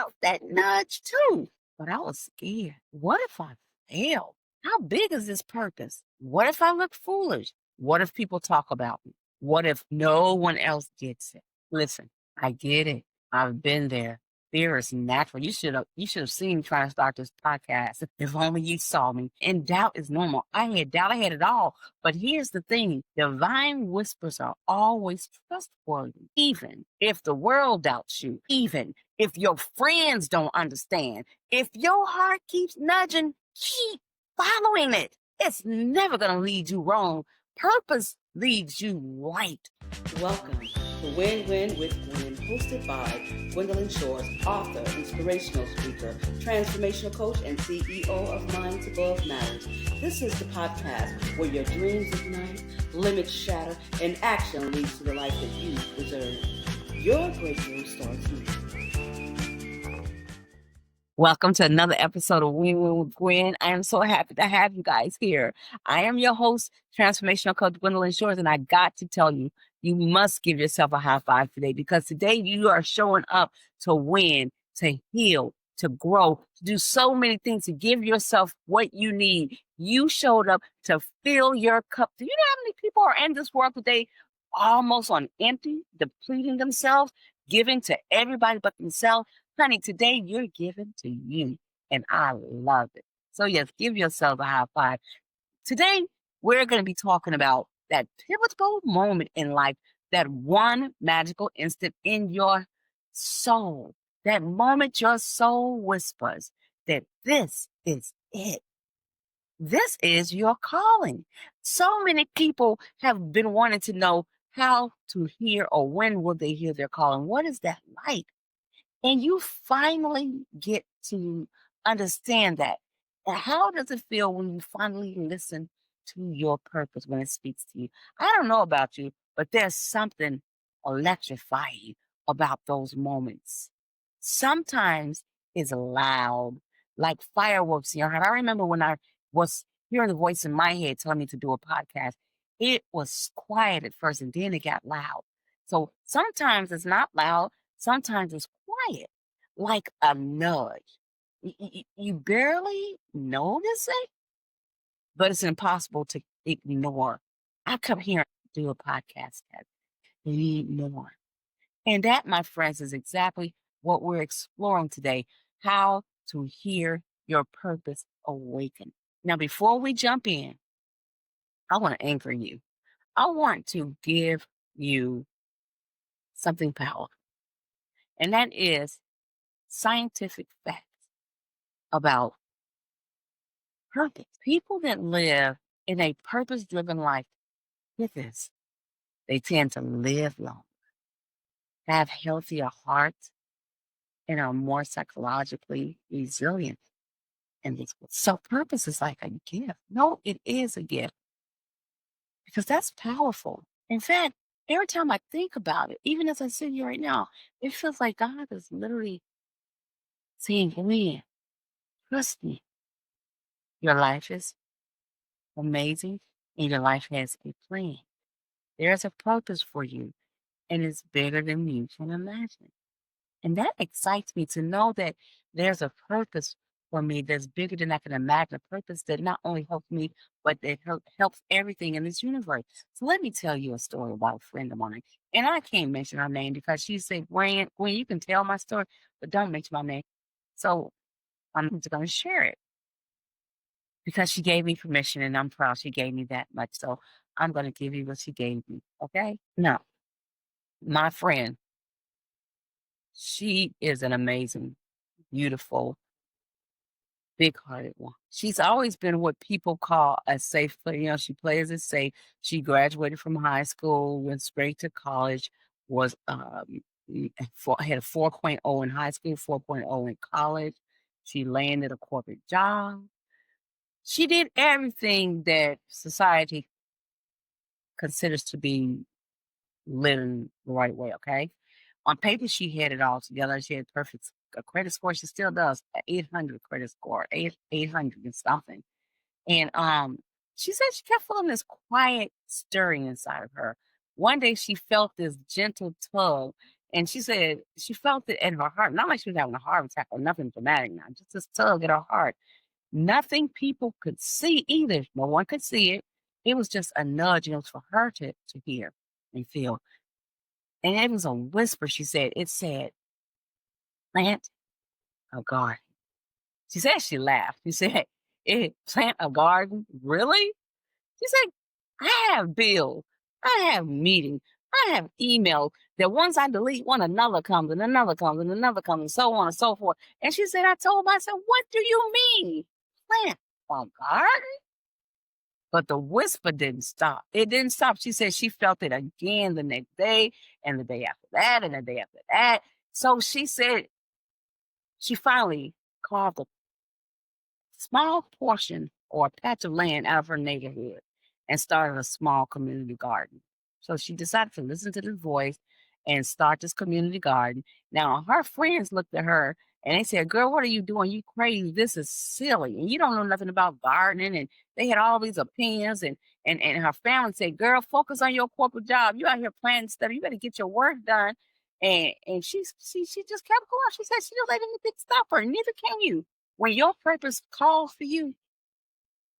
felt that nudge too, but I was scared. What if I fail? How big is this purpose? What if I look foolish? What if people talk about me? What if no one else gets it? Listen, I get it. I've been there. Fear is natural. You should have seen me trying to start this podcast. If only you saw me. And doubt is normal. I had doubt. I had it all. But here's the thing. Divine whispers are always trustworthy. Even if the world doubts you. Even if your friends don't understand. If your heart keeps nudging, keep following it. It's never going to lead you wrong. Purpose leads you right. Welcome to Win Win with Gwen, hosted by Gwendolyn Shores, author, inspirational speaker, transformational coach, and CEO of Minds Above Matters. This is the podcast where your dreams ignite, limits shatter, and action leads to the life that you deserve. Your breakthrough starts now. Welcome to another episode of Win Win with Gwen. I am so happy to have you guys here. I am your host, Transformational Coach Gwendolyn Shores, and I got to tell you, you must give yourself a high five today because today you are showing up to win, to heal, to grow, to do so many things, to give yourself what you need. You showed up to fill your cup. Do you know how many people are in this world today almost on empty, depleting themselves, giving to everybody but themselves? Honey, today you're giving to you, and I love it. So yes, give yourself a high five. Today, we're going to be talking about that pivotal moment in life, that one magical instant in your soul, that moment your soul whispers that this is it. This is your calling. So many people have been wanting to know how to hear or when will they hear their calling. What is that like? And you finally get to understand that. And how does it feel when you finally listen to your purpose when it speaks to you? I don't know about you, but there's something electrifying about those moments. Sometimes it's loud, like fireworks in your heart. I remember when I was hearing the voice in my head telling me to do a podcast, it was quiet at first and then it got loud. So sometimes it's not loud, sometimes it's quiet, like a nudge. You barely notice it, but it's impossible to ignore. I come here to do a podcast that ignore. And that, my friends, is exactly what we're exploring today, how to hear your purpose awaken. Now, before we jump in, I want to anchor you. I want to give you something powerful, and that is scientific facts about purpose. People that live in a purpose-driven life, with this, they tend to live long, have healthier hearts, and are more psychologically resilient. And this, so purpose is like a gift. No, it is a gift because that's powerful. In fact, every time I think about it, even as I sit here right now, it feels like God is literally saying, "Gwen, trust me. Your life is amazing, and your life has a plan. There's a purpose for you, and it's bigger than you can imagine." And that excites me to know that there's a purpose for me that's bigger than I can imagine, a purpose that not only helps me, but that helps everything in this universe. So let me tell you a story about a friend of mine. And I can't mention her name because she said, Gwen, you can tell my story, but don't mention my name. So I'm just going to share it because she gave me permission and I'm proud she gave me that much. So I'm going to give you what she gave me. Okay? Now, my friend, she is an amazing, beautiful, big-hearted one. She's always been what people call a safe player. She plays it safe. She graduated from high school, went straight to college, was had a 4.0 in high school, 4.0 in college. She landed a corporate job. She did everything that society considers to be living the right way, okay? On paper, she had it all together. She had perfect credit score. She still does, 800 credit score, 800 and something. And she said she kept feeling this quiet stirring inside of her. One day she felt this gentle tug, And she said she felt it in her heart. Not like she was having a heart attack or nothing dramatic now, just this tug at her heart. Nothing people could see either. No one could see it. It was just a nudge, and it was for her to hear and feel. And it was a whisper, she said. It said, plant a garden. She said she laughed. She said, plant a garden? Really? She said, I have bills. I have meetings. I have emails that once I delete one, another comes and another comes and another comes and so on and so forth. And she said, I told myself, what do you mean? Plant a garden? But the whisper didn't stop. It didn't stop. She said she felt it again the next day and the day after that and the day after that. So she said she finally carved a small portion or a patch of land out of her neighborhood and started a small community garden. So she decided to listen to this voice and start this community garden. Now, her friends looked at her and they said, girl, what are you doing? You crazy. This is silly. And you don't know nothing about gardening. And they had all these opinions. And her family said, girl, focus on your corporate job. You out here planning stuff. You better get your work done. And she just kept going. She said she didn't let anything stop her. Neither can you. When your purpose calls for you,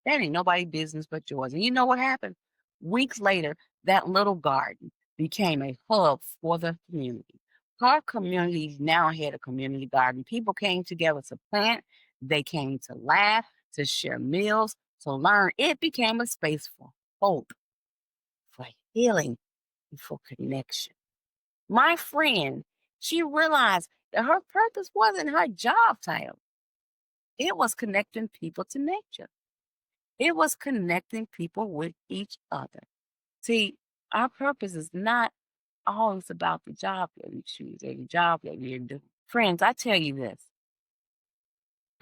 that ain't nobody's business but yours. And you know what happened? Weeks later, that little garden became a hub for the community. Our community now had a community garden. People came together to plant. They came to laugh, to share meals, to learn. It became a space for hope, for healing, and for connection. My friend, she realized that her purpose wasn't her job title. It was connecting people to nature. It was connecting people with each other. See, our purpose is not always about the job that we choose or the job that we're doing. Friends, I tell you this.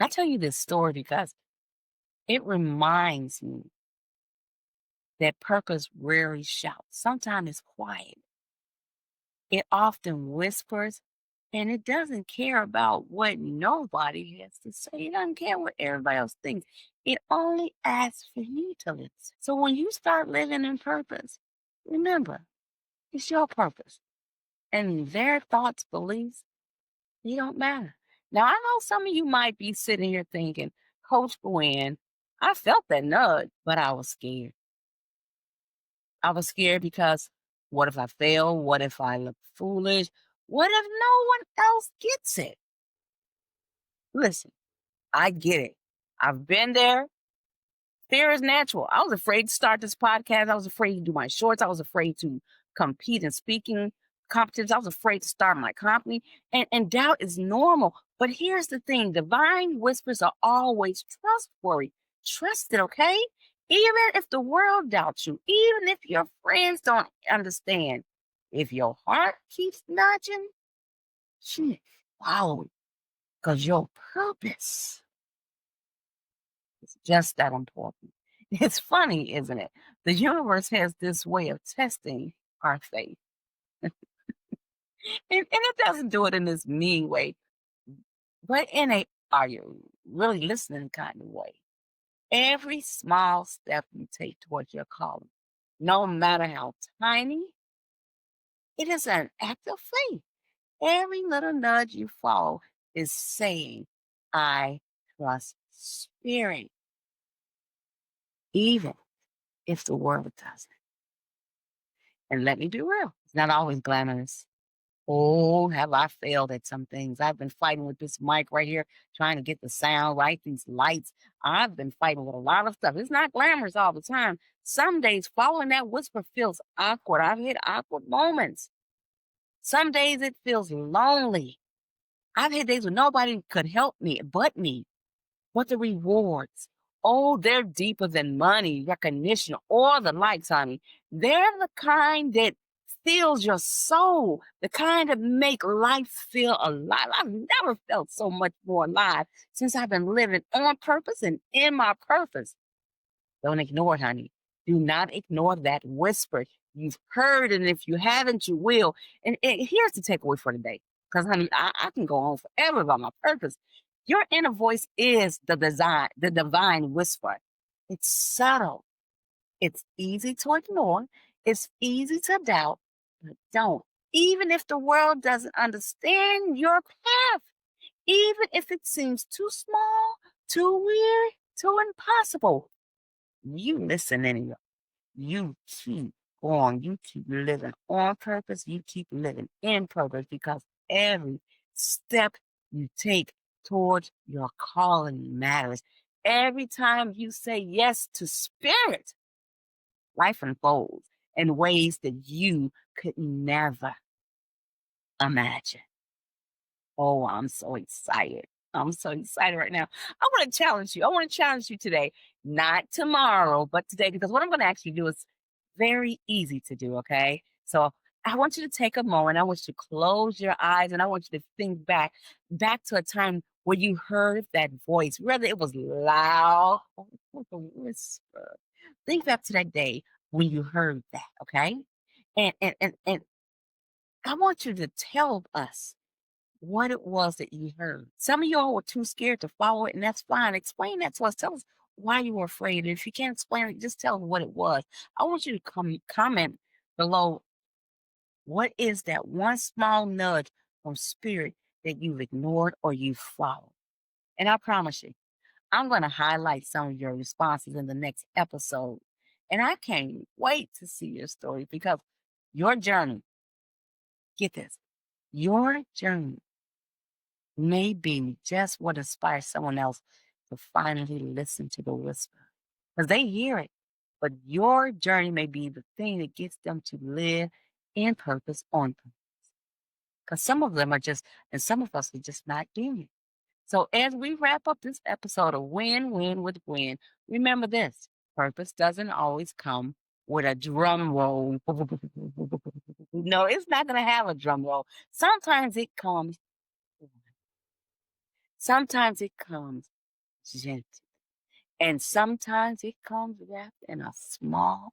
I tell you this story because it reminds me that purpose rarely shouts. Sometimes it's quiet. It often whispers, and it doesn't care about what nobody has to say. It doesn't care what everybody else thinks. It only asks for you to listen. So when you start living in purpose, remember, it's your purpose. And their thoughts, beliefs, they don't matter. Now, I know some of you might be sitting here thinking, Coach Gwen, I felt that nudge, but I was scared. I was scared because what if I fail? What if I look foolish? What if no one else gets it? Listen, I get it. I've been there. Fear is natural. I was afraid to start this podcast. I was afraid to do my shorts. I was afraid to compete in speaking competitions. I was afraid to start my company. And doubt is normal. But here's the thing. Divine whispers are always trustworthy. Trust it, okay? Even if the world doubts you, even if your friends don't understand, if your heart keeps nudging, follow it. Because your purpose is just that important. It's funny, isn't it? The universe has this way of testing our faith. And it doesn't do it in this mean way, but in a are you really listening kind of way. Every small step you take towards your calling, no matter how tiny, it is an act of faith. Every little nudge you follow is saying, I trust spirit, even if the world doesn't. And let me be real, it's not always glamorous. Oh, have I failed at some things? I've been fighting with this mic right here, trying to get the sound right, these lights. I've been fighting with a lot of stuff. It's not glamorous all the time. Some days following that whisper feels awkward. I've had awkward moments. Some days it feels lonely. I've had days when nobody could help me but me. But the rewards, oh, they're deeper than money, recognition, or the likes, honey. They're the kind that fills your soul, the kind that make life feel alive. I've never felt so much more alive since I've been living on purpose and in my purpose. Don't ignore it, honey. Do not ignore that whisper. You've heard, and if you haven't, you will. And here's the takeaway for today. Because, honey, I can go on forever about my purpose. Your inner voice is the divine whisper. It's subtle. It's easy to ignore. It's easy to doubt, but don't even if the world doesn't understand your path, even if it seems too small, too weird, too impossible. You listen anyway. You keep going. You keep living on purpose. You keep living in purpose because every step you take towards your calling matters. Every time you say yes to spirit, life unfolds in ways that you could never imagine. Oh, I'm so excited. I'm so excited right now. I want to challenge you. I want to challenge you today, not tomorrow, but today, because what I'm going to ask you to do is very easy to do. Okay. So I want you to take a moment. I want you to close your eyes and I want you to think back to a time where you heard that voice, whether it was loud or it was a whisper. Think back to that day when you heard that. Okay. And I want you to tell us what it was that you heard. Some of y'all were too scared to follow it, and that's fine. Explain that to us. Tell us why you were afraid. And if you can't explain it, just tell us what it was. I want you to comment below what is that one small nudge from spirit that you've ignored or you followed. And I promise you, I'm going to highlight some of your responses in the next episode. And I can't wait to see your story because your journey, get this, your journey may be just what inspires someone else to finally listen to the whisper. Because they hear it, but your journey may be the thing that gets them to live in purpose on purpose. Because some of them are just, and some of us are just not doing it. So as we wrap up this episode of Win Win with Gwen, remember this: purpose doesn't always come with a drum roll. No, it's not going to have a drum roll. Sometimes it comes. Sometimes it comes gentle. And sometimes it comes wrapped in a small,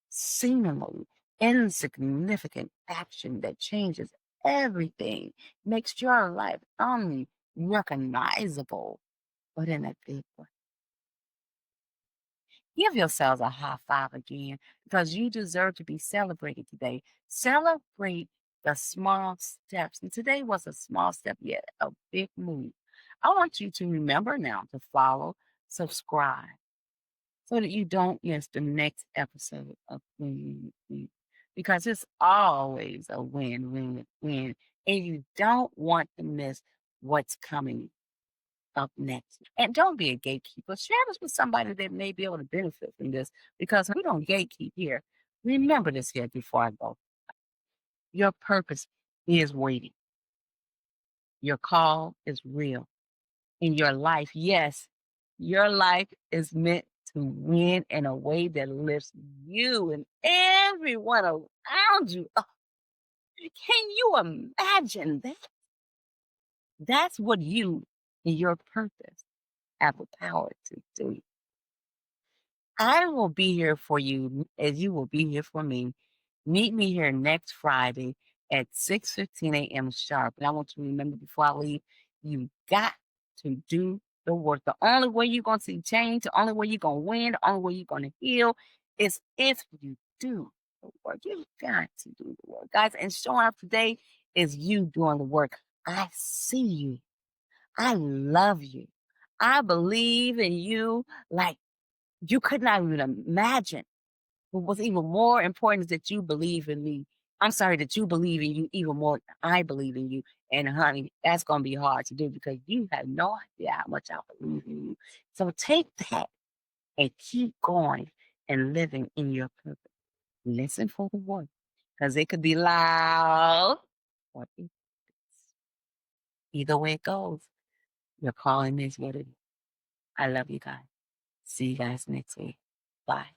seemingly insignificant action that changes everything, makes your life unrecognizable, but in a big way. Give yourselves a high five again because you deserve to be celebrated today. Celebrate the small steps. And today was a small step, yet a big move. I want you to remember now to follow, subscribe, so that you don't miss the next episode of Win Win Win. Because it's always a win win win. And you don't want to miss what's coming up next. And don't be a gatekeeper. Share this with somebody that may be able to benefit from this because we don't gatekeep here. Remember this here before I go. Your purpose is waiting. Your call is real. In your life, yes, your life is meant to win in a way that lifts you and everyone around you. Oh, can you imagine that? That's what you and your purpose have the power to do. I will be here for you as you will be here for me. Meet me here next Friday at 6:15 a.m. sharp. And I want you to remember before I leave, you got to do the work. The only way you're going to see change, the only way you're going to win, the only way you're going to heal is if you do the work. You got to do the work, guys. And showing up today is you doing the work. I see you. I love you. I believe in you like you could not even imagine. But what's even more important is that you believe in me. I'm sorry that you believe in you even more than I believe in you. And honey, that's gonna be hard to do because you have no idea how much I believe in you. So take that and keep going and living in your purpose. Listen for the word. Because it could be loud or either way it goes. Your calling is what it is. I love you guys. See you guys next week. Bye.